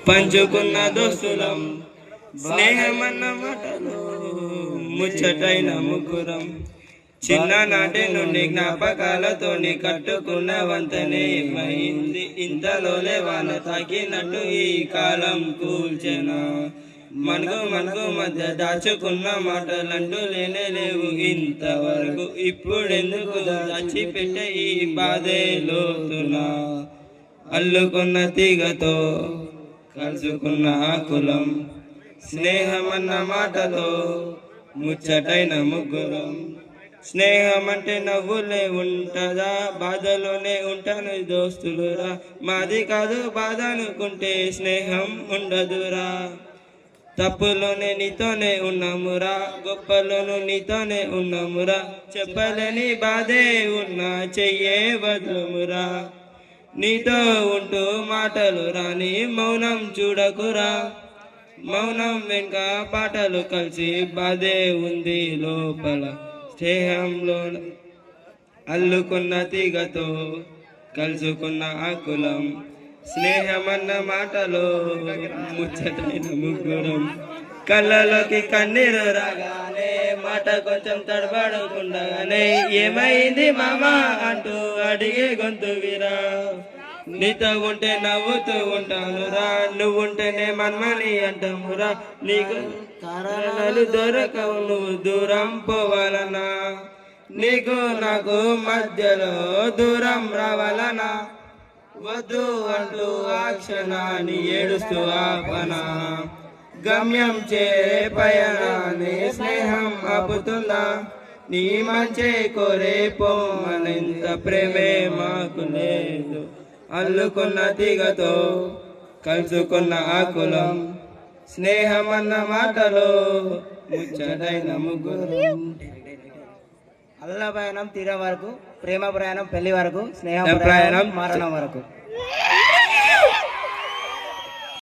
పంచుకున్న దోస్తులం స్నేహమన్న మాటలు ముచ్చటైన ముగ్గురం చిన్ననాటి నుండి జ్ఞాపకాలతోని కట్టుకున్న వంతనే ఏమైంది ఇంతలోనే వాన తాకినట్టు ఈ కాలం కూల్చెనా మనకు మధ్య దాచుకున్న మాటలంటూ లేనే లేవు ఇంతవరకు ఇప్పుడెందుకు దాచిపెట్టే ఈ బాధే లోతునా అల్లుకున్న తీగతో కలుసుకున్న కులం స్నేహమన్న మాటలో ముచ్చటైన ముగ్గురం స్నేహం అంటే నవ్వులే ఉంటదా బాధలోనే ఉంటాను దోస్తులురా మాది కాదు బాధ అనుకుంటే స్నేహం ఉండదురా తప్పులోనే నీతోనే ఉన్నామురా గొప్పలోను నీతోనే ఉన్నామురా చెప్పలేని బాధే ఉన్నా చెయ్యే వదలమురా నీతో ఉంటూ మాటలు రాని మౌనం చూడకురా మౌనం వెనుక పాటలు కలిసి బాధే ఉంది లోపల స్నేహంలో అల్లుకున్న తీగతో కలుసుకున్న కులం స్నేహమన్న మాటలో ముచ్చటైన ముగ్గురం కళ్ళలోకి కన్నీరు రాగానే మాట కొంచెం తడబడకుండానే ఏమైంది మామా అంటూ అడిగే గొంతు విరా నీతో ఉంటే నవ్వుతూ ఉంటానురా నువ్వుంటేనే మన్మని అంటామురా నీకు కారణాలు దొరకవు నువ్వు దూరం పోవాలనా నీకు నాకు మధ్యలో దూరం రావాలనా వద్దు అంటూ ఆ క్షణాన్ని ఏడుస్తూ ఆపనా గమ్యం చేరే పయనాన్ని స్నేహం ఆపుతుందా నీ మంచే కోరే పోమనంత ప్రేమే మాకు లేదు అల్లుకున్న తీగతో కలుసుకున్న కులం స్నేహమన్న మాటలో ముచ్చటైన ముగ్గురం అల్ల ప్రయాణం తీరే వరకు ప్రేమ ప్రయాణం పెళ్లి వరకు స్నేహ ప్రయాణం మరణం వరకు